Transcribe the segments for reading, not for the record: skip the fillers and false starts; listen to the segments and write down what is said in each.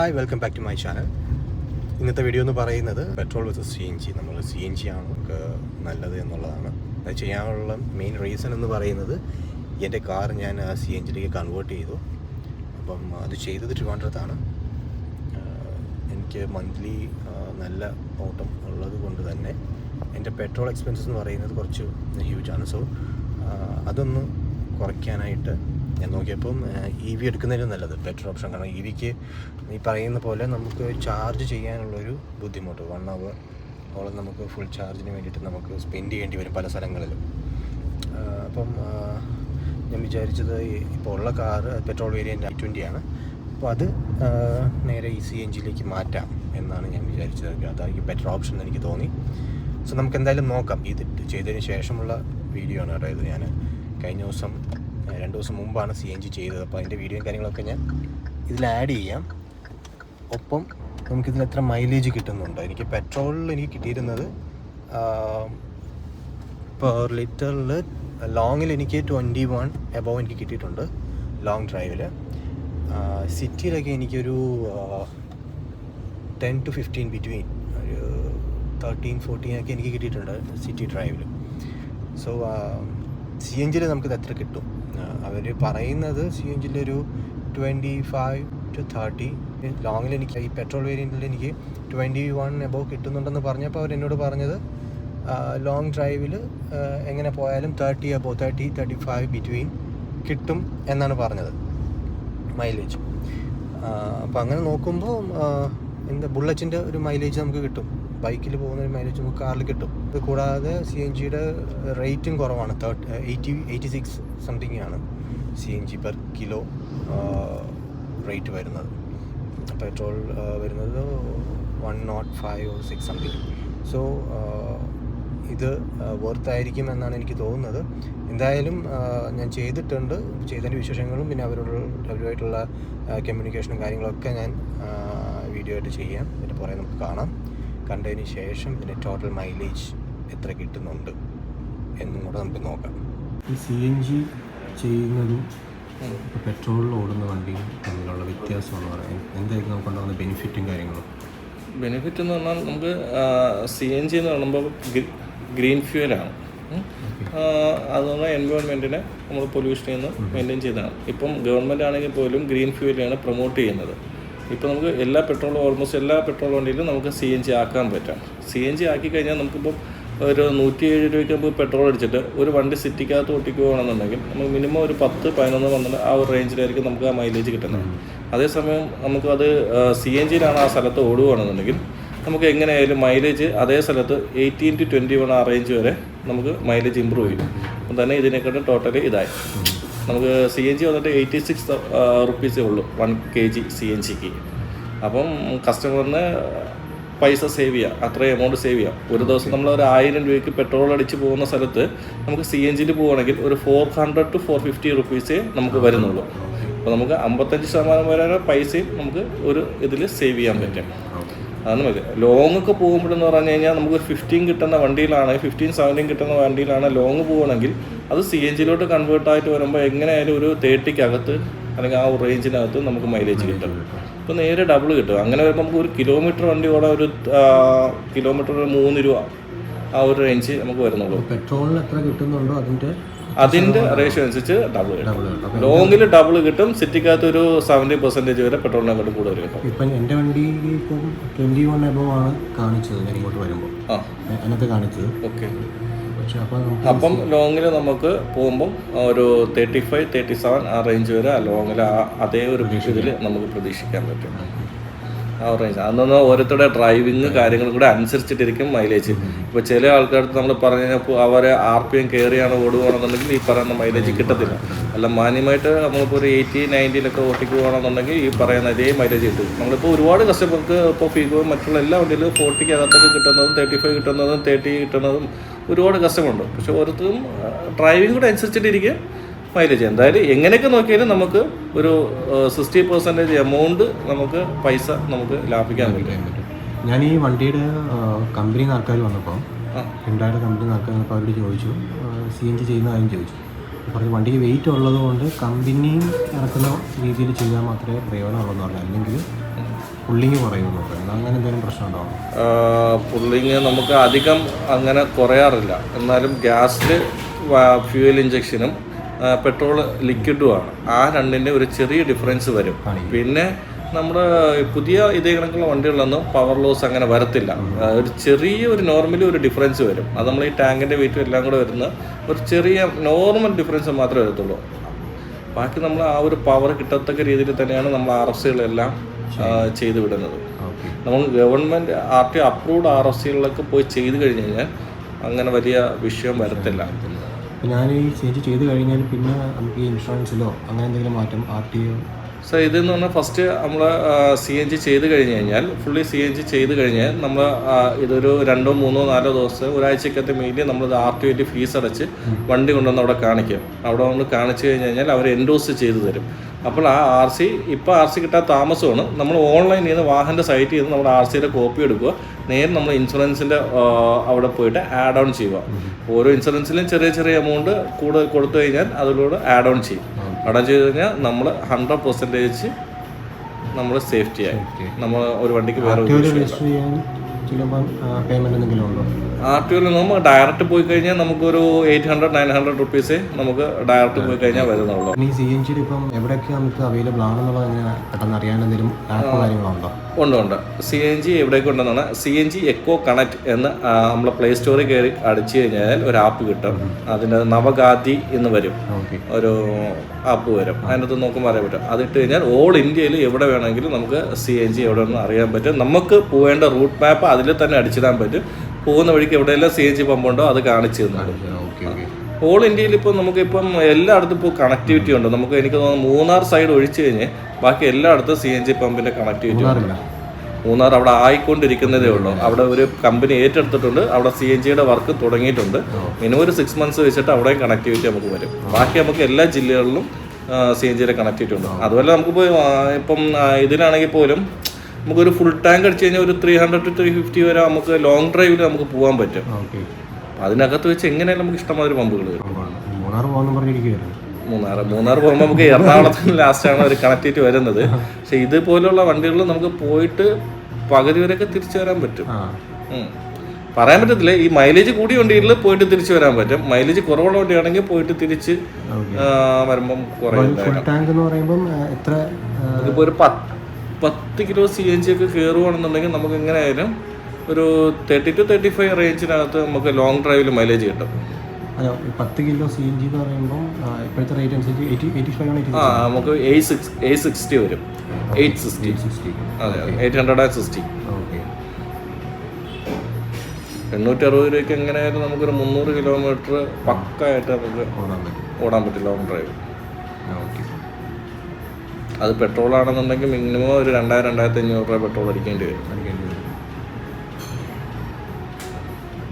Hi, welcome back to my channel. ഇന്നത്തെ video എന്ന് പറയുന്നത് petrol versus C N G. നമ്മൾ സി എൻ ജി ആണ് നമുക്ക് നല്ലത് എന്നുള്ളതാണ്. അത് ചെയ്യാനുള്ള മെയിൻ റീസൺ എന്ന് പറയുന്നത് എൻ്റെ കാർ ഞാൻ സി എൻ ജിയിലേക്ക് കൺവേർട്ട് ചെയ്തു. അപ്പം അത് ചെയ്തത് ട്രിവാൻഡ്രത്താണ്. എനിക്ക് മന്ത്ലി നല്ല ഓട്ടം ഉള്ളത് കൊണ്ട് തന്നെ എൻ്റെ പെട്രോൾ എക്സ്പെൻസസ് എന്ന് പറയുന്നത് കുറച്ച് ഹ്യൂജാണ്. സോ അതൊന്ന് കുറയ്ക്കാനായിട്ട് ഞാൻ നോക്കിയപ്പം ഇ വി എടുക്കുന്നതിന് നല്ലത് പെട്രോൾ ഓപ്ഷൻ. കാരണം ഇ വിക്ക് ഈ പറയുന്ന പോലെ നമുക്ക് ചാർജ് ചെയ്യാനുള്ളൊരു ബുദ്ധിമുട്ട് 1 hour ഓളം നമുക്ക് ഫുൾ ചാർജിന് വേണ്ടിയിട്ട് നമുക്ക് സ്പെൻഡ് ചെയ്യേണ്ടി വരും പല സ്ഥലങ്ങളിലും. അപ്പം ഞാൻ വിചാരിച്ചത് ഇപ്പോൾ ഉള്ള കാറ് പെട്രോൾ വേരിയൻ്റ് i20 ആണ്. അപ്പോൾ അത് നേരെ ഈ സി എൻ ജിയിലേക്ക് മാറ്റാം എന്നാണ് ഞാൻ വിചാരിച്ചത്. അതായിരിക്കും ബെറ്റർ ഓപ്ഷൻ എന്ന് എനിക്ക് തോന്നി. സോ നമുക്ക് എന്തായാലും നോക്കാം. ഇത് ചെയ്തതിന് ശേഷമുള്ള വീഡിയോ ആണ് കേട്ടോ ഇത്. ഞാൻ കഴിഞ്ഞ ദിവസം 2 ദിവസം മുമ്പാണ് സി എൻ ജി ചെയ്തത്. അപ്പോൾ അതിൻ്റെ വീഡിയോയും കാര്യങ്ങളൊക്കെ ഞാൻ ഇതിൽ ആഡ് ചെയ്യാം. ഒപ്പം നമുക്കിതിൽ എത്ര മൈലേജ് കിട്ടുന്നുണ്ട്. എനിക്ക് പെട്രോളിൽ എനിക്ക് കിട്ടിയിരുന്നത് പെർ ലിറ്ററിൽ ലോങ്ങിൽ എനിക്ക് 21 എബോവ് എനിക്ക് കിട്ടിയിട്ടുണ്ട് ലോങ് ഡ്രൈവിൽ. സിറ്റിയിലൊക്കെ എനിക്കൊരു 10 to 15 ബിറ്റ്വീൻ ഒരു 13-14 ഒക്കെ എനിക്ക് കിട്ടിയിട്ടുണ്ട് സിറ്റി ഡ്രൈവിൽ. സോ സി എൻ ജിയിൽ നമുക്കിത് എത്ര കിട്ടും? അവർ പറയുന്നത് സി എൻ ജിയിൽ ഒരു 25 to 30. ലോങ്ങിൽ എനിക്ക് ഈ പെട്രോൾ വേരിയൻറ്റിൽ എനിക്ക് 21 എബോവ് കിട്ടുന്നുണ്ടെന്ന് പറഞ്ഞപ്പോൾ അവർ എന്നോട് പറഞ്ഞത് ലോങ് ഡ്രൈവിൽ എങ്ങനെ പോയാലും 30 എബോവ് 30-35 ബിറ്റ്വീൻ കിട്ടും എന്നാണ് പറഞ്ഞത് മൈലേജ്. അപ്പോൾ അങ്ങനെ നോക്കുമ്പോൾ എന്താ ബുള്ളറ്റിൻ്റെ ഒരു മൈലേജ് നമുക്ക് കിട്ടും. ബൈക്കിൽ പോകുന്ന ഒരു മൈലേജ് നമുക്ക് കാറിൽ കിട്ടും. ഇത് കൂടാതെ സി എൻ ജിയുടെ റേറ്റും കുറവാണ്. 86 സംതിങ് ആണ് C N G per kilo rate വരുന്നത്. പെട്രോൾ വരുന്നത് 105 or 6 സംതിങ്. സോ ഇത് വർത്തായിരിക്കും എന്നാണ് എനിക്ക് തോന്നുന്നത്. എന്തായാലും ഞാൻ ചെയ്തിട്ടുണ്ട്. ചെയ്തതിൻ്റെ വിശേഷങ്ങളും പിന്നെ അവരുമായിട്ടുള്ള കമ്മ്യൂണിക്കേഷനും കാര്യങ്ങളൊക്കെ ഞാൻ വീഡിയോ ആയിട്ട് ചെയ്യാം. പിന്നെ പുറകെ നമുക്ക് കാണാം. കണ്ടതിന് ശേഷം ഇതിൻ്റെ ടോട്ടൽ മൈലേജ് എത്ര കിട്ടുന്നുണ്ട് എന്നും കൂടെ നമുക്ക് നോക്കാം. ഈ സി എൻ ജി ചെയ്യുന്നതും ഇപ്പോൾ പെട്രോളിൽ ഓടുന്ന വണ്ടിയും തമ്മിലുള്ള വ്യത്യാസമെന്ന് പറയാം. എന്തായിരിക്കും നമുക്ക് ഉണ്ടാകുന്ന ബെനിഫിറ്റും കാര്യങ്ങളും? ബെനിഫിറ്റ് എന്ന് പറഞ്ഞാൽ നമുക്ക് സി എൻ ജി എന്ന് പറയുമ്പോൾ ഗ്രീൻ ഫ്യൂവലാണ്. അതുകൊണ്ട് എൻവയോൺമെൻറ്റിനെ നമ്മൾ പൊല്യൂഷനിൽ നിന്ന് മെയിൻറ്റെയിൻ ചെയ്തതാണ്. ഇപ്പം ഗവൺമെൻറ് ആണെങ്കിൽ പോലും ഗ്രീൻ ഫ്യൂവലാണ് പ്രൊമോട്ട് ചെയ്യുന്നത്. ഇപ്പോൾ നമുക്ക് ഓൾമോസ്റ്റ് എല്ലാ പെട്രോൾ വണ്ടിയിലും നമുക്ക് സി എൻ ജി ആക്കാൻ പറ്റാം. സി എൻ ജി ആക്കി കഴിഞ്ഞാൽ നമുക്കിപ്പോൾ ഒരു 107 രൂപയ്ക്ക് നമുക്ക് പെട്രോൾ അടിച്ചിട്ട് ഒരു വണ്ടി സിറ്റിക്കകത്ത് ഓട്ടിക്കുകയാണെന്നുണ്ടെങ്കിൽ നമുക്ക് മിനിമം ഒരു 10-11 ആ ഒരു റേഞ്ചിലായിരിക്കും നമുക്ക് ആ മൈലേജ് കിട്ടുന്നത്. അതേസമയം നമുക്കത് സി എൻ ജിയിലാണ് ആ സ്ഥലത്ത് ഓടുകയാണെന്നുണ്ടെങ്കിൽ നമുക്ക് എങ്ങനെയായാലും മൈലേജ് അതേ സ്ഥലത്ത് 18 to 21 ആ റേഞ്ച് വരെ നമുക്ക് മൈലേജ് ഇമ്പ്രൂവ് ചെയ്യും. അപ്പം തന്നെ ഇതിനെക്കാട്ടും ടോട്ടലി ഇതായി നമുക്ക് സി എൻ ജി വന്നിട്ട് 86 റുപ്പീസേ ഉള്ളൂ 1 kg സി എൻ ജിക്ക്. അപ്പം കസ്റ്റമറിന് പൈസ സേവ് ചെയ്യാം, അത്രയും എമൗണ്ട് സേവ് ചെയ്യാം. ഒരു ദിവസം നമ്മൾ ഒരു 1000 രൂപയ്ക്ക് പെട്രോൾ അടിച്ച് പോകുന്ന സ്ഥലത്ത് നമുക്ക് സി എൻ ജിയിൽ പോവുകയാണെങ്കിൽ ഒരു 400 to 450 റുപ്പീസേ നമുക്ക് വരുന്നുള്ളൂ. അപ്പോൾ നമുക്ക് 55% വരെ പൈസയും നമുക്ക് ഒരു ഇതിൽ സേവ് ചെയ്യാൻ പറ്റും. അതാണ് മതി. ലോങ് ഒക്കെ പോകുമ്പോഴെന്ന് പറഞ്ഞു കഴിഞ്ഞാൽ നമുക്ക് 15 കിട്ടുന്ന വണ്ടിയിലാണ് 15-17 കിട്ടുന്ന വണ്ടിയിലാണ് ലോങ് പോകണമെങ്കിൽ അത് സി എൻ ജിയിലോട്ട് കൺവേർട്ടായിട്ട് വരുമ്പോൾ എങ്ങനെയായാലും ഒരു 30-ക്കകത്ത് അല്ലെങ്കിൽ ആ ഒരു റേഞ്ചിനകത്ത് നമുക്ക് മൈലേജ് കിട്ടും. ഇപ്പോൾ നേരെ ഡബിൾ കിട്ടും. അങ്ങനെ വരുമ്പോൾ നമുക്ക് ഒരു കിലോമീറ്റർ വണ്ടി ഓടാൻ ഒരു കിലോമീറ്റർ 3 രൂപ ആ ഒരു റേഞ്ച് നമുക്ക് വരുന്നുള്ളൂ. പെട്രോളിന് എത്ര കിട്ടുന്നുണ്ടോ അതിൻ്റെ റേഷ്യോ അനുസരിച്ച് ഡബിൾ കിട്ടും. ലോങ്ങിൽ ഡബിൾ കിട്ടും. സിറ്റിക്കകത്ത് ഒരു 70% വരെ പെട്രോളിനെക്കാട്ടും കൂടുതൽ കിട്ടും. ഇപ്പം എൻ്റെ വണ്ടി ഇപ്പം 21 എബോവ് ആണ് കാണിച്ചത്. ഞാൻ ഇങ്ങോട്ട് വരുമ്പോൾ അതിനകത്ത് കാണിച്ചത്. ഓക്കെ. അപ്പം ലോങ്ങിൽ നമുക്ക് പോകുമ്പം ഒരു 35-37 ആ റേഞ്ച് വരെ ലോങ്ങിൽ അതേ ഒരു ഇതിൽ നമുക്ക് പ്രതീക്ഷിക്കാൻ പറ്റും. ആ റേഞ്ച് അതൊന്ന് ഓരോരുത്തരുടെ ഡ്രൈവിങ് കാര്യങ്ങളും കൂടെ അനുസരിച്ചിട്ടിരിക്കും മൈലേജ്. ഇപ്പോൾ ചില ആൾക്കാർക്ക് നമ്മൾ പറഞ്ഞപ്പോൾ അവർ RPM കയറിയാണ് ഓടുകയാണെന്നുണ്ടെങ്കിൽ ഈ പറയുന്ന മൈലേജ് കിട്ടത്തില്ല. അല്ല മാന്യമായിട്ട് നമ്മളിപ്പോൾ ഒരു 80-90 ഓട്ടിക്കുകയാണെന്നുണ്ടെങ്കിൽ ഈ പറയുന്ന ഇതേ മൈലേജ് കിട്ടും. നമ്മളിപ്പോൾ ഒരുപാട് കസ്റ്റമർക്ക് ഇപ്പോൾ ഫീഗോ മറ്റുള്ള എല്ലാ വണ്ടിയിലും 40-ക്കകത്തൊക്കെ കിട്ടുന്നതും 35 കിട്ടുന്നതും 30 കിട്ടുന്നതും ഒരുപാട് കസ്റ്റമറുണ്ട്. പക്ഷെ ഓരോരുത്തരും ഡ്രൈവിംഗ് കൂടെ അനുസരിച്ചിട്ടിരിക്കും മൈലേജ്. എന്തായാലും എങ്ങനെയൊക്കെ നോക്കിയാലും നമുക്ക് ഒരു 60% എമൗണ്ട് നമുക്ക് പൈസ നമുക്ക് ലാഭിക്കാൻ പറ്റും. ഞാൻ ഈ വണ്ടിയുടെ കമ്പനിയിൽ നിന്ന് ആൾക്കാർ വന്നപ്പോൾ ഹ്യുണ്ടായുടെ കമ്പനിയിൽ നിന്ന് ആൾക്കാർ വന്നപ്പോൾ അവരോട് ചോദിച്ചു സി എൻ ജി ചെയ്യുന്ന കാര്യം ചോദിച്ചു. പറഞ്ഞ് വണ്ടിക്ക് വെയിറ്റ് ഉള്ളത് കൊണ്ട് കമ്പനി ഇറക്കുന്ന രീതിയിൽ ചെയ്താൽ മാത്രമേ പ്രയോജനമുള്ളൂ എന്ന് പറഞ്ഞു. അല്ലെങ്കിൽ പുള്ളിങ് കുറയുമെന്ന് പറയുന്നത്, അങ്ങനെ എന്തെങ്കിലും പ്രശ്നം ഉണ്ടാവും? പുള്ളിങ് നമുക്ക് അധികം അങ്ങനെ കുറയാറില്ല. എന്നാലും ഗ്യാസിൽ ഫ്യൂവൽ ഇഞ്ചക്ഷനും പെട്രോൾ ലിക്വിഡുമാണ്, ആ രണ്ടിൻ്റെ ഒരു ചെറിയ ഡിഫറൻസ് വരും. പിന്നെ നമ്മുടെ പുതിയ ഇതേ കണക്കുള്ള വണ്ടികളിലൊന്നും പവർ ലോസ് അങ്ങനെ വരത്തില്ല. ഒരു ചെറിയൊരു നോർമലി ഒരു ഡിഫറൻസ് വരും. അത് നമ്മൾ ഈ ടാങ്കിൻ്റെ വെയിറ്റും എല്ലാം കൂടെ വരുന്ന ഒരു ചെറിയ നോർമൽ ഡിഫറൻസ് മാത്രമേ വരത്തുള്ളൂ. ബാക്കി നമ്മൾ ആ ഒരു പവർ കിട്ടത്തക്ക രീതിയിൽ തന്നെയാണ് നമ്മൾ RFCകളെല്ലാം ചെയ്തു വിടുന്നത്. നമ്മൾ ഗവൺമെൻറ് RTO അപ്രൂവ്ഡ് RFCകളിലൊക്കെ പോയി ചെയ്ത് കഴിഞ്ഞ് കഴിഞ്ഞാൽ അങ്ങനെ വലിയ വിഷയം വരത്തില്ല. ഞാൻ ഈ ചെയ്ത് കഴിഞ്ഞാൽ പിന്നെ നമുക്ക് ഈ ഇൻഷുറൻസിലോ അങ്ങനെ എന്തെങ്കിലും മാറ്റം RTO? സോ ഇതെന്ന് പറഞ്ഞാൽ ഫസ്റ്റ് നമ്മൾ CNG ചെയ്ത് കഴിഞ്ഞ് കഴിഞ്ഞാൽ ഫുള്ളി CNG ചെയ്ത് കഴിഞ്ഞാൽ നമ്മൾ ഇതൊരു 2, 3, 4 ദിവസം ഒരാഴ്ചക്കകത്ത് മേലിൽ നമ്മളത് RTO ഫീസ് അടച്ച് വണ്ടി കൊണ്ടുവന്ന് അവിടെ കാണിക്കും. അവിടെ വന്ന് കാണിച്ചു കഴിഞ്ഞ് കഴിഞ്ഞാൽ അവർ എൻഡോസ് ചെയ്ത് തരും. അപ്പോൾ ആ RC ഇപ്പോൾ RC കിട്ടാൻ താമസമാണ്. നമ്മൾ ഓൺലൈനിൽ നിന്ന് വാഹൻ്റെ സൈറ്റിൽ നിന്ന് നമ്മുടെ RCയുടെ കോപ്പി എടുക്കുക, നേരെ നമ്മൾ ഇൻഷുറൻസിൻ്റെ അവിടെ പോയിട്ട് ആഡ് ഓൺ ചെയ്യുക. ഓരോ ഇൻഷുറൻസിലും ചെറിയ ചെറിയ എമൗണ്ട് കൂടുതൽ കൊടുത്തു കഴിഞ്ഞാൽ അതിലൂടെ ആഡ് ഓൺ ചെയ്യും. ആഡ് ഓൺ ചെയ്ത് കഴിഞ്ഞാൽ നമ്മൾ 100% നമ്മൾ സേഫ്റ്റിയായി നമ്മൾ ഒരു വണ്ടിക്ക് വേറെ പേയ്മെന്റ് എന്തെങ്കിലും ഉണ്ടോ? RTOയിൽ നമ്മൾ ഡയറക്റ്റ് പോയി കഴിഞ്ഞാൽ നമുക്കൊരു 800-900 റുപ്പീസേ നമുക്ക് ഡയറക്റ്റ് പോയി കഴിഞ്ഞാൽ വരുന്നുള്ളൂ. ഈ CNG ഇപ്പം എവിടെയൊക്കെ നമുക്ക് അവൈലബിൾ ആണെന്നുള്ളത് എങ്ങനെ പെട്ടെന്ന് അറിയാൻ എന്തെങ്കിലും ആപ്പ് കാര്യങ്ങളുണ്ടോ? ഉണ്ട്. CNG എവിടെയൊക്കെ ഉണ്ടെന്നാണ് CNG എക്കോ കണക്ട് എന്ന് നമ്മൾ പ്ലേ സ്റ്റോറിൽ കയറി അടിച്ചു കഴിഞ്ഞാൽ ഒരു ആപ്പ് കിട്ടും. അതിൻ്റെ നവഗാതി എന്ന് വരും, ഒരു ആപ്പ് വരും. അതിനകത്ത് നോക്കുമ്പോൾ അറിയാൻ പറ്റും. അതിട്ട് കഴിഞ്ഞാൽ ഓൾ ഇന്ത്യയിൽ എവിടെ വേണമെങ്കിലും നമുക്ക് CNG എവിടെ നിന്ന് അറിയാൻ പറ്റും. നമുക്ക് പോകേണ്ട റൂട്ട് മാപ്പ് അതിൽ തന്നെ അടിച്ചിടാൻ പറ്റും. പോകുന്ന വഴിക്ക് എവിടെയെല്ലാം CNG പമ്പുണ്ടോ അത് കാണിച്ചു തന്നു. ഓൾ ഇന്ത്യയിൽ ഇപ്പോൾ നമുക്കിപ്പം എല്ലായിടത്തും ഇപ്പോൾ കണക്ടിവിറ്റി ഉണ്ട്. നമുക്ക് എനിക്ക് തോന്നുന്നു മൂന്നാർ സൈഡ് ഒഴിച്ചു കഴിഞ്ഞ് ബാക്കി എല്ലായിടത്തും CNG പമ്പിൻ്റെ കണക്ടിവിറ്റി ഉണ്ട്. മൂന്നാർ അവിടെ ആയിക്കൊണ്ടിരിക്കുന്നതേ ഉള്ളൂ. അവിടെ ഒരു കമ്പനി ഏറ്റെടുത്തിട്ടുണ്ട്, അവിടെ CNGയുടെ വർക്ക് തുടങ്ങിയിട്ടുണ്ട്. മിനിമം ഒരു 6 months വെച്ചിട്ട് അവിടെയും കണക്ടിവിറ്റി നമുക്ക് വരും. ബാക്കി നമുക്ക് എല്ലാ ജില്ലകളിലും CNGയുടെ കണക്ടിവിറ്റി ഉണ്ട്. അതുപോലെ നമുക്കിപ്പോൾ ഇപ്പം ഇതിലാണെങ്കിൽ പോലും നമുക്കൊരു ഫുൾ ടാങ്ക് അടിച്ചു കഴിഞ്ഞാൽ ഒരു 300 to 350 വരെ നമുക്ക് ലോങ് ഡ്രൈവിൽ നമുക്ക് പോകാൻ പറ്റും. അതിനകത്ത് വെച്ച് എങ്ങനെയാലും നമുക്ക് ഇഷ്ടമാതിരി പമ്പുകൾ വരും. മൂന്നാർ പോകുമ്പോൾ നമുക്ക് എറണാകുളത്തിന് ലാസ്റ്റാണ് ഒരു കണക്ടിവിറ്റി വരുന്നത്. പക്ഷെ ഇതുപോലുള്ള വണ്ടികളിൽ നമുക്ക് പോയിട്ട് പകുതി വരെയൊക്കെ തിരിച്ചു വരാൻ പറ്റും. പറയാൻ പറ്റത്തില്ല. ഈ മൈലേജ് കൂടിയ വണ്ടികളിൽ പോയിട്ട് തിരിച്ചു വരാൻ പറ്റും. മൈലേജ് കുറവുള്ള വണ്ടിയാണെങ്കിൽ പോയിട്ട് തിരിച്ച് വരുമ്പം കുറയും. ഇതിപ്പോൾ ഒരു 10 കിലോ CNG ഒക്കെ കയറുകയാണെന്നുണ്ടെങ്കിൽ നമുക്ക് എങ്ങനെയായാലും ഒരു 30 to 35 റേഞ്ചിനകത്ത് നമുക്ക് ലോങ് ഡ്രൈവിൽ മൈലേജ് കിട്ടും. 10 കിലോ CNG എന്ന് പറയുമ്പോൾ ഇപ്പോഴത്തെ റേറ്റ് അനുസരിച്ച് 85 നമുക്ക് 860 വരും. 860 അതെ 860. 860 രൂപയ്ക്ക് എങ്ങനെയായാലും നമുക്കൊരു 300 കിലോമീറ്റർ പക്കായിട്ട് നമുക്ക് ഓടാൻ പറ്റും ലോങ് ഡ്രൈവ്. അത് പെട്രോൾ ആണെന്നുണ്ടെങ്കിൽ മിനിമം ഒരു 2000-2500 രൂപ പെട്രോൾ അടിക്കേണ്ടി വരും.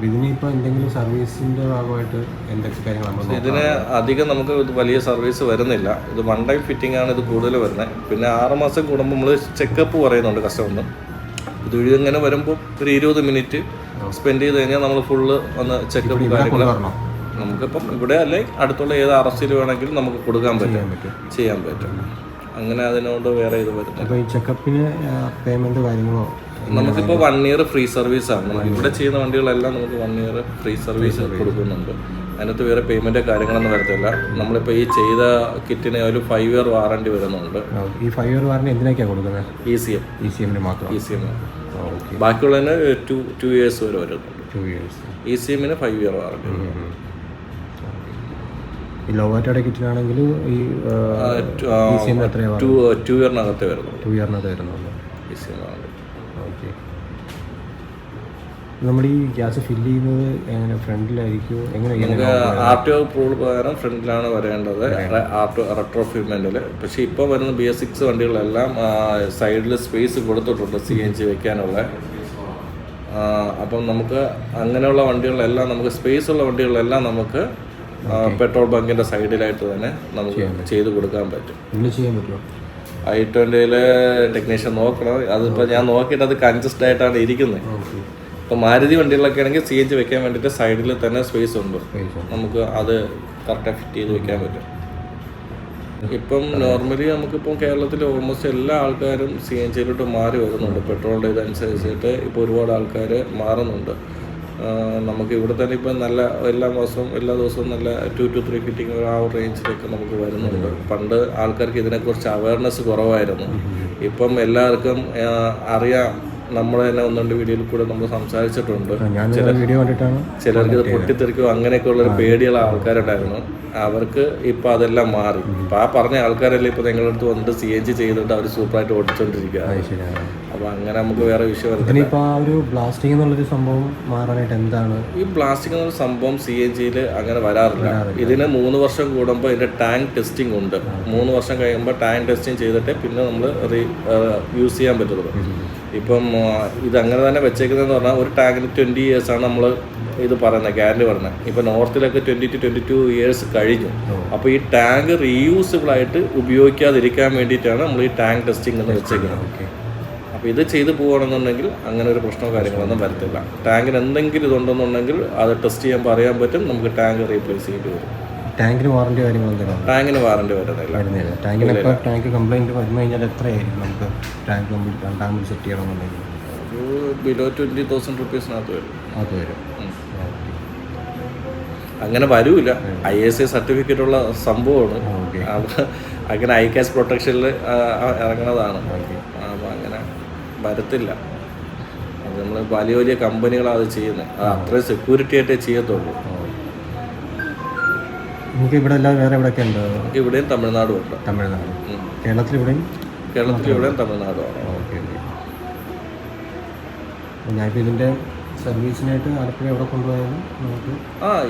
ഇതിനിപ്പോൾ എന്തെങ്കിലും സർവീസിൻ്റെ ഭാഗമായിട്ട് എന്തൊക്കെ കാര്യങ്ങൾ? ഇതിന് അധികം നമുക്ക് വലിയ സർവീസ് വരുന്നില്ല. ഇത് 1 ടൈം ഫിറ്റിംഗ് ആണ് ഇത് കൂടുതൽ വരുന്നത്. പിന്നെ 6 മാസം കൂടുമ്പോൾ നമ്മൾ ചെക്കപ്പ് പറയുന്നുണ്ട് കസ്റ്റമറിന്. ഇത് ഇങ്ങനെ വരുമ്പോൾ ഒരു 20 മിനിറ്റ് സ്പെൻഡ് ചെയ്ത് കഴിഞ്ഞാൽ നമ്മൾ ഫുള്ള് ഒന്ന് ചെക്കപ്പ് കാര്യങ്ങൾ നമുക്കിപ്പം ഇവിടെ അല്ലെങ്കിൽ അടുത്തുള്ള ഏത് RFCയിൽ വേണമെങ്കിലും നമുക്ക് കൊടുക്കാൻ പറ്റും, ചെയ്യാൻ പറ്റും. അങ്ങനെ അതിനോട് വേറെ ഇത് വരുന്നത്. ചെക്കപ്പിന് പേയ്മെന്റ് കാര്യങ്ങളോ? നമുക്കിപ്പോൾ 1 year ഫ്രീ സർവീസാണ്. നമുക്ക് ഇവിടെ ചെയ്യുന്ന വണ്ടികളെല്ലാം നമുക്ക് 1 year ഫ്രീ സർവീസ് കൊടുക്കുന്നുണ്ട്. അതിനകത്ത് വേറെ പേയ്മെന്റ് കാര്യങ്ങളൊന്നും വരത്തില്ല. നമ്മളിപ്പോൾ ഈ ചെയ്ത കിറ്റിന് ഒരു 5 year വാറണ്ടി വരുന്നുണ്ട്. ഈ 5 year വാറണ്ടി എന്തിനൊക്കെയാണ് കൊടുക്കുന്നത്? ECM മാത്രം. ബാക്കിയുള്ളതിന് 2 years വരെ വരുന്നുണ്ട്. ECM-ന് 5 year വാറണ്ടി. ഈ ലോ വാറ്റയുടെ കിറ്റിനാണെങ്കിൽ ഈ 2 year-നകത്തെ വരുന്നുള്ളൂ. 2 year-നകത്ത് വരുന്നുള്ളൂ. ഓക്കെ. നമ്മൾ ഈ ഗ്യാസ് ഫില്ല് ചെയ്യുന്നത് എങ്ങനെ ഫ്രണ്ടിലായിരിക്കുമോ? നമുക്ക് RTO അപ്രൂവൽ പ്രകാരം ഫ്രണ്ടിലാണ് വരേണ്ടത്, റെട്രോഫിറ്റ്മെൻറ്റിൽ. പക്ഷേ ഇപ്പോൾ വരുന്ന BS6 വണ്ടികളെല്ലാം സൈഡിൽ സ്പേസ് കൊടുത്തിട്ടുണ്ട് CNG വെക്കാനുള്ള. അപ്പം നമുക്ക് അങ്ങനെയുള്ള വണ്ടികളെല്ലാം നമുക്ക് സ്പേസ് ഉള്ള വണ്ടികളെല്ലാം നമുക്ക് പെട്രോൾ ബങ്കിൻ്റെ സൈഡിലായിട്ട് തന്നെ നമുക്ക് ചെയ്ത് കൊടുക്കാൻ പറ്റും. ചെയ്യാൻ പറ്റുമോ? i20 ടെക്നീഷ്യൻ നോക്കണം. അതിപ്പോൾ ഞാൻ നോക്കിയിട്ട് അത് കൺജസ്റ്റ് ആയിട്ടാണ് ഇരിക്കുന്നത്. ഇപ്പോൾ മാരുതി വണ്ടികളിലൊക്കെ ആണെങ്കിൽ CNG വെക്കാൻ വേണ്ടിയിട്ട് സൈഡിൽ തന്നെ സ്പേസ് ഉണ്ട്. നമുക്ക് അത് കറക്റ്റായി ഫിറ്റ് ചെയ്ത് വെക്കാൻ പറ്റും. ഇപ്പം നോർമലി നമുക്കിപ്പം കേരളത്തിൽ ഓൾമോസ്റ്റ് എല്ലാ ആൾക്കാരും CNG മാറി വരുന്നുണ്ട്. പെട്രോളിൻ്റെ ഇതനുസരിച്ചിട്ട് ഇപ്പോൾ ഒരുപാട് ആൾക്കാർ മാറുന്നുണ്ട്. നമുക്ക് ഇവിടെ തന്നെ ഇപ്പം നല്ല എല്ലാ ദിവസവും നല്ല 2 to 3 ഫിറ്റിംഗ് ആ റേഞ്ചിലൊക്കെ നമുക്ക് വരുന്നുണ്ട്. പണ്ട് ആൾക്കാർക്ക് ഇതിനെക്കുറിച്ച് അവയർനെസ് കുറവായിരുന്നു. ഇപ്പം എല്ലാവർക്കും അറിയാം. നമ്മൾ തന്നെ 1-2 വീഡിയോയിൽ കൂടെ നമ്മൾ സംസാരിച്ചിട്ടുണ്ട്. ചിലർക്ക് ഇത് പൊട്ടിത്തെറിക്കുക അങ്ങനെയൊക്കെയുള്ളൊരു പേടിയുള്ള ആൾക്കാരുണ്ടായിരുന്നു. അവർക്ക് ഇപ്പോൾ അതെല്ലാം മാറി. ഇപ്പം ആ പറഞ്ഞ ആൾക്കാരെല്ലാം ഇപ്പോൾ നിങ്ങളുടെ അടുത്ത് വന്നിട്ട് CNG ചെയ്തിട്ട് അവർ സൂപ്പറായിട്ട് ഓടിച്ചുകൊണ്ടിരിക്കുക. അപ്പോൾ അങ്ങനെ നമുക്ക് വേറെ വിഷയം ബ്ലാസ്റ്റിംഗ് എന്നുള്ളൊരു സംഭവം മാറാനായിട്ട് എന്താണ് ഈ ബ്ലാസ്റ്റിംഗ് എന്നുള്ള സംഭവം CNGയിൽ അങ്ങനെ വരാറില്ല. ഇതിന് 3 വർഷം കൂടുമ്പോൾ ഇതിൻ്റെ ടാങ്ക് ടെസ്റ്റിംഗ് ഉണ്ട്. 3 വർഷം കഴിയുമ്പോൾ ടാങ്ക് ടെസ്റ്റിംഗ് ചെയ്തിട്ട് പിന്നെ നമ്മൾ യൂസ് ചെയ്യാൻ പറ്റുള്ളൂ. ഇപ്പം ഇതങ്ങനെ തന്നെ വെച്ചേക്കുന്നതെന്ന് പറഞ്ഞാൽ ഒരു ടാങ്കിന് 20 years നമ്മൾ ഇത് പറയുന്നത്, ഗ്യാരണ്ടി പറയുന്നത്. ഇപ്പോൾ നോർത്തിലൊക്കെ 20 to 22 years കഴിഞ്ഞു. അപ്പോൾ ഈ ടാങ്ക് റീയൂസിബിൾ ആയിട്ട് ഉപയോഗിക്കാതിരിക്കാൻ വേണ്ടിയിട്ടാണ് നമ്മൾ ഈ ടാങ്ക് ടെസ്റ്റിംഗ് എന്ന് വെച്ചേക്കുന്നത്. അപ്പോൾ ഇത് ചെയ്ത് പോവുകയാണെന്നുണ്ടെങ്കിൽ അങ്ങനെ ഒരു പ്രശ്നമോ കാര്യങ്ങളൊന്നും വരത്തില്ല. ടാങ്കിന് എന്തെങ്കിലും ഇതുണ്ടെന്നുണ്ടെങ്കിൽ അത് ടെസ്റ്റ് ചെയ്യാൻ അറിയാൻ പറ്റും. നമുക്ക് ടാങ്ക് റീപ്ലേസ് ചെയ്യേണ്ടി വരും. ടാങ്കിന് വാറണ്ടി കാര്യങ്ങളൊന്നും ടാങ്കിന് വാറണ്ടി വരുന്നില്ല. ടാങ്ക് കംപ്ലൈൻറ്റ് വന്നു കഴിഞ്ഞാൽ എത്രയായിരിക്കും നമുക്ക് ടാങ്ക് രണ്ടാമത് സെറ്റ് ചെയ്യണമെന്നുണ്ടെങ്കിൽ? ഒരു ബിലോ 20,000 rupees-നകത്ത് വരും. അത് വരും. അങ്ങനെ വരൂല. ISA സർട്ടിഫിക്കറ്റ് ഉള്ള സംഭവമാണ്. അങ്ങനെ ICAS പ്രൊട്ടക്ഷനിൽ ഇറങ്ങുന്നതാണ്. അപ്പോൾ അങ്ങനെ വരത്തില്ല. അത് നമ്മൾ വലിയ കമ്പനികളാണ് അത് ചെയ്യുന്നത്. അത് അത്രയും സെക്യൂരിറ്റി ആയിട്ടേ ചെയ്യത്തുള്ളൂ. നമുക്ക് ഇവിടെ എല്ലാം വേറെ എവിടെയൊക്കെ ഉണ്ട്? നമുക്ക് ഇവിടെയും തമിഴ്നാടും ഉണ്ട്. കേരളത്തിലിവിടെയും തമിഴ്നാടുമാണ്. ഓക്കെ. ഞാനിപ്പോൾ ഇതിൻ്റെ സർവീസിനായിട്ട് ആലപ്പുഴ എവിടെ കൊണ്ടുപോയാലും നമുക്ക്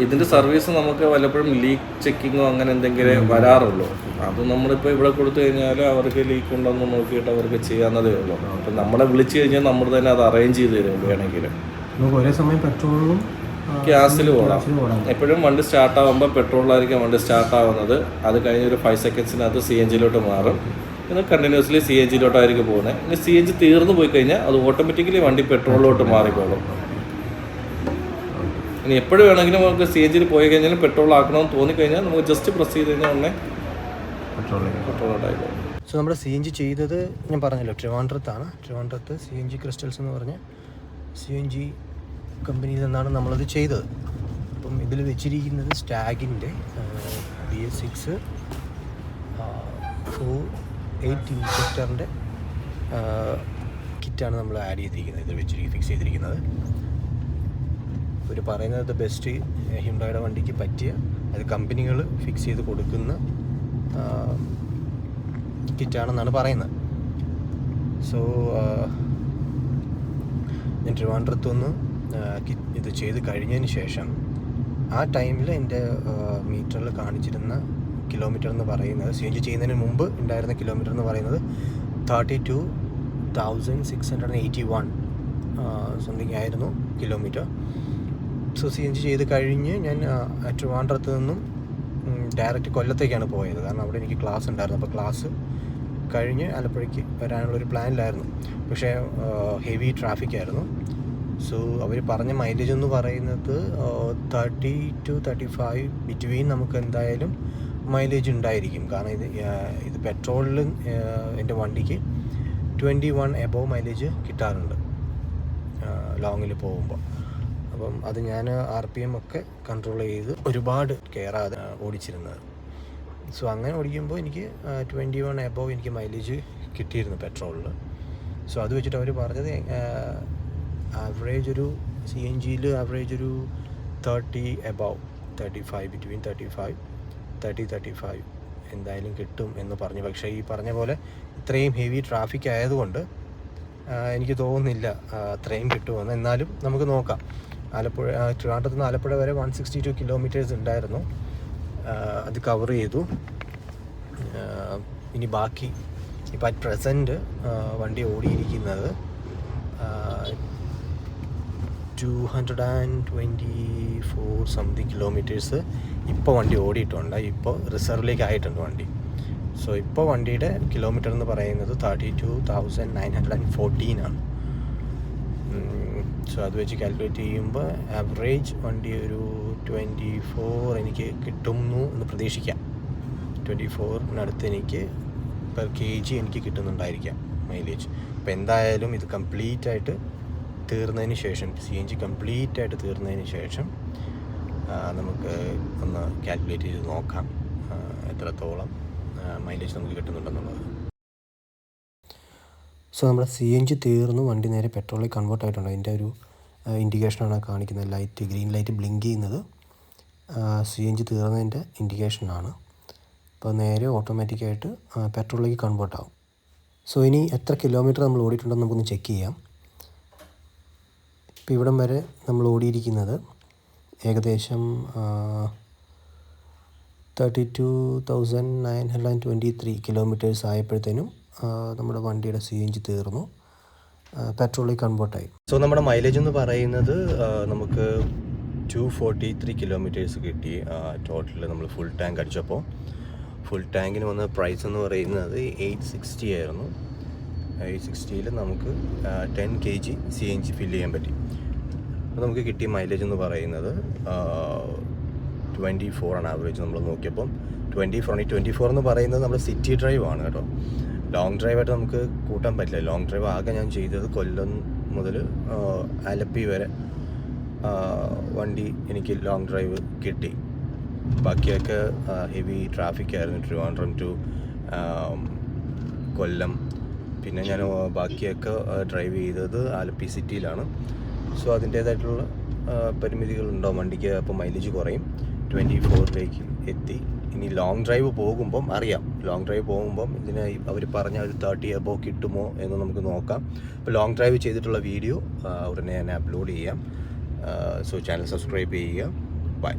ഇതിൻ്റെ സർവീസ് നമുക്ക് വല്ലപ്പോഴും ലീക്ക് ചെക്കിങ്ങോ അങ്ങനെ എന്തെങ്കിലും വരാറുള്ളൂ. അത് നമ്മളിപ്പോൾ ഇവിടെ കൊടുത്തു കഴിഞ്ഞാൽ അവർക്ക് ലീക്ക് ഉണ്ടെന്ന് നോക്കിയിട്ട് അവർക്ക് ചെയ്യാവുന്നതേ ഉള്ളൂ. അപ്പം നമ്മളെ വിളിച്ചു കഴിഞ്ഞാൽ നമ്മൾ തന്നെ അത് അറേഞ്ച് ചെയ്ത് തരും. വേണമെങ്കിൽ നമുക്ക് ഒരേ സമയം പെട്രോളിലും ഗ്യാസിലും ഓടാം. എപ്പോഴും വണ്ടി സ്റ്റാർട്ടാകുമ്പോൾ പെട്രോളിലായിരിക്കും വണ്ടി സ്റ്റാർട്ടാവുന്നത്. അത് കഴിഞ്ഞൊരു 5 seconds-നകത്ത് CNG മാറും. ഇത് കണ്ടിന്യൂസ്ലി CNG പോകുന്നത്. ഇനി CNG തീർന്നു പോയി കഴിഞ്ഞാൽ അത് ഓട്ടോമാറ്റിക്കലി വണ്ടി പെട്രോളിലോട്ട് മാറിക്കോളും. ഇനി എപ്പോഴും വേണമെങ്കിലും നമുക്ക് CNG പോയി കഴിഞ്ഞാലും പെട്രോൾ ആക്കണമെന്ന് തോന്നിക്കഴിഞ്ഞാൽ നമുക്ക് ജസ്റ്റ് പ്രസ് ചെയ്ത് കഴിഞ്ഞാൽ ഉടനെ പെട്രോളോട്ടായിക്കോളും. സോ നമ്മുടെ CNG ചെയ്തത് ഞാൻ പറഞ്ഞല്ലോ ട്രിവാൻഡ്രത്താണ്. ട്രിവാൻഡ്രത്ത് CNG ക്രിസ്റ്റൽസ് എന്ന് പറഞ്ഞ CNG കമ്പനിയിൽ നിന്നാണ് നമ്മളത് ചെയ്തത്. അപ്പം ഇതിൽ വെച്ചിരിക്കുന്നത് സ്റ്റാഗിൻ്റെ BS6 4.8 ഇഞ്ചക്ടറിൻ്റെ കിറ്റാണ് നമ്മൾ ആഡ് ചെയ്തിരിക്കുന്നത്. ഇതിൽ ഫിക്സ് ചെയ്തിരിക്കുന്നത്. ഇവർ പറയുന്നത് ബെസ്റ്റ് ഹ്യുണ്ടായുടെ വണ്ടിക്ക് പറ്റിയ അത് കമ്പനികൾ ഫിക്സ് ചെയ്ത് കൊടുക്കുന്ന കിറ്റാണെന്നാണ് പറയുന്നത്. സോ ഞാൻ ട്രിവാൻഡ്രത്തുനിന്ന് ഇത് ചെയ്ത് കഴിഞ്ഞതിന് ശേഷം ആ ടൈമിൽ എൻ്റെ മീറ്ററിൽ കാണിച്ചിരുന്ന കിലോമീറ്റർ എന്ന് പറയുന്നത് CNG ചെയ്യുന്നതിന് മുമ്പ് ഉണ്ടായിരുന്ന കിലോമീറ്റർ എന്ന് പറയുന്നത് 32,681 സംതിങ് ആയിരുന്നു കിലോമീറ്റർ. സോ CNG ചെയ്ത് കഴിഞ്ഞ് ഞാൻ ട്രിവാൻഡ്രത്ത് നിന്നും ഡയറക്റ്റ് കൊല്ലത്തേക്കാണ് പോയത്. കാരണം അവിടെ എനിക്ക് ക്ലാസ് ഉണ്ടായിരുന്നു. അപ്പോൾ ക്ലാസ് കഴിഞ്ഞ് ആലപ്പുഴയ്ക്ക് വരാനുള്ളൊരു പ്ലാനിലായിരുന്നു. പക്ഷേ ഹെവി ട്രാഫിക് ആയിരുന്നു. സോ അവർ പറഞ്ഞ മൈലേജ് എന്ന് പറയുന്നത് 30 to 35 ബിറ്റ്വീൻ നമുക്ക് എന്തായാലും മൈലേജ് ഉണ്ടായിരിക്കും. കാരണം ഇത് പെട്രോളിൽ എൻ്റെ വണ്ടിക്ക് 21 എബോവ് മൈലേജ് കിട്ടാറുണ്ട് ലോങ്ങിൽ പോകുമ്പോൾ. അപ്പം അത് ഞാൻ RPM ഒക്കെ കൺട്രോൾ ചെയ്ത് ഒരുപാട് കെയറാതെ ഓടിച്ചിരുന്നത്. സോ അങ്ങനെ ഓടിക്കുമ്പോൾ എനിക്ക് 21 എബോവ് എനിക്ക് മൈലേജ് കിട്ടിയിരുന്നു പെട്രോളിൽ. സോ അത് വെച്ചിട്ട് അവർ പറഞ്ഞത് ആവറേജ് ഒരു CNGയിൽ ആവറേജ് ഒരു 30 എബോവ് 35 ബിറ്റ്വീൻ 35 എന്തായാലും കിട്ടും എന്ന് പറഞ്ഞു. പക്ഷേ ഈ പറഞ്ഞ പോലെ ഇത്രയും ഹെവി ട്രാഫിക് ആയതുകൊണ്ട് എനിക്ക് തോന്നുന്നില്ല അത്രയും കിട്ടുമെന്ന്. എന്നാലും നമുക്ക് നോക്കാം. ട്രിവാൻഡ്രത്ത് നിന്ന് ആലപ്പുഴ വരെ 162 കിലോമീറ്റേഴ്സ് ഉണ്ടായിരുന്നു. അത് കവർ ചെയ്തു. ഇനി ബാക്കി ഇപ്പോൾ അറ്റ് പ്രസൻറ്റ് വണ്ടി ഓടിയിരിക്കുന്നത് 224 സംതിങ് കിലോമീറ്റേഴ്സ് ഇപ്പോൾ വണ്ടി ഓടിയിട്ടുണ്ട്. ഇപ്പോൾ റിസർവിലേക്ക് ആയിട്ടുണ്ട് വണ്ടി. സോ ഇപ്പോൾ വണ്ടിയുടെ കിലോമീറ്റർ എന്ന് പറയുന്നത് 32,914 ആണ്. സോ അത് വെച്ച് കാൽക്കുലേറ്റ് ചെയ്യുമ്പോൾ ആവറേജ് വണ്ടി ഒരു 24 എനിക്ക് കിട്ടുന്നു എന്ന് പ്രതീക്ഷിക്കാം. 24-24 എനിക്ക് പെർ kg എനിക്ക് കിട്ടുന്നുണ്ടായിരിക്കാം മൈലേജ്. അപ്പോൾ എന്തായാലും ഇത് കംപ്ലീറ്റ് ആയിട്ട് തീർന്നതിന് ശേഷം, CNG കംപ്ലീറ്റ് ആയിട്ട് തീർന്നതിന് ശേഷം നമുക്ക് ഒന്ന് കാൽക്കുലേറ്റ് ചെയ്ത് നോക്കാം എത്രത്തോളം മൈലേജ് നമുക്ക് കിട്ടുന്നുണ്ടെന്നുള്ളത്. സോ നമ്മുടെ CNG തീർന്നു, വണ്ടി നേരെ പെട്രോളിൽ കൺവേർട്ട് ആയിട്ടുണ്ട്. അതിൻ്റെ ഒരു ഇൻഡിക്കേഷനാണ് കാണിക്കുന്നത്. ലൈറ്റ് ഗ്രീൻ ലൈറ്റ് ബ്ലിങ്ക് ചെയ്യുന്നത് CNG തീർന്നതിൻ്റെ ഇൻഡിക്കേഷനാണ്. അപ്പോൾ നേരെ ഓട്ടോമാറ്റിക്കായിട്ട് പെട്രോളിലേക്ക് കൺവേർട്ട് ആവും. സോ ഇനി എത്ര കിലോമീറ്റർ നമ്മൾ ഓടിയിട്ടുണ്ടെന്ന് നമുക്കൊന്ന് ചെക്ക് ചെയ്യാം. ഇപ്പോൾ ഇവിടം വരെ നമ്മൾ ഓടിയിരിക്കുന്നത് ഏകദേശം 32,923 കിലോമീറ്റേഴ്സ് ആയപ്പോഴത്തേനും നമ്മുടെ വണ്ടിയുടെ CNG തീർന്നു, പെട്രോളിൽ കൺവേർട്ടായി. സോ നമ്മുടെ മൈലേജ് എന്ന് പറയുന്നത് നമുക്ക് 243 കിലോമീറ്റേഴ്സ് കിട്ടി ടോട്ടൽ. നമ്മൾ ഫുൾ ടാങ്ക് അടിച്ചപ്പോൾ ഫുൾ ടാങ്കിന് വന്ന പ്രൈസ് എന്ന് പറയുന്നത് 860 ആയിരുന്നു. 860-ൽ നമുക്ക് 10 kg CNG ഫില്ല് ചെയ്യാൻ പറ്റി. അപ്പോൾ നമുക്ക് കിട്ടിയ മൈലേജ് എന്ന് പറയുന്നത് 24 ആണ് ആവറേജ്. നമ്മൾ നോക്കിയപ്പം 24 എന്ന് പറയുന്നത് നമ്മുടെ സിറ്റി ഡ്രൈവ് ആണ് കേട്ടോ. ലോങ് ഡ്രൈവായിട്ട് നമുക്ക് കൂട്ടാൻ പറ്റില്ല. ലോങ് ഡ്രൈവ് ആകെ ഞാൻ ചെയ്തത് കൊല്ലം മുതൽ ആലപ്പി വരെ വണ്ടി എനിക്ക് ലോങ് ഡ്രൈവ് കിട്ടി. ബാക്കിയൊക്കെ ഹെവി ട്രാഫിക് ആയിരുന്നു, ട്രിവാൻഡ്രം ടു കൊല്ലം. പിന്നെ ഞാൻ ബാക്കിയൊക്കെ ഡ്രൈവ് ചെയ്തത് ആലപ്പി സിറ്റിയിലാണ്. സോ അതിൻ്റേതായിട്ടുള്ള പരിമിതികളുണ്ടാവും വണ്ടിക്ക്. അപ്പോൾ മൈലേജ് കുറയും, 24-ലേക്ക് എത്തി. ഇനി ലോങ് ഡ്രൈവ് പോകുമ്പം അറിയാം, ലോങ് ഡ്രൈവ് പോകുമ്പം ഇതിന് അവർ പറഞ്ഞ ഒരു 30 എബോ കിട്ടുമോ എന്ന് നമുക്ക് നോക്കാം. അപ്പോൾ ലോങ് ഡ്രൈവ് ചെയ്തിട്ടുള്ള വീഡിയോ ഉടനെ തന്നെ അപ്ലോഡ് ചെയ്യാം. സോ ചാനൽ സബ്സ്ക്രൈബ് ചെയ്യുക. ബൈ.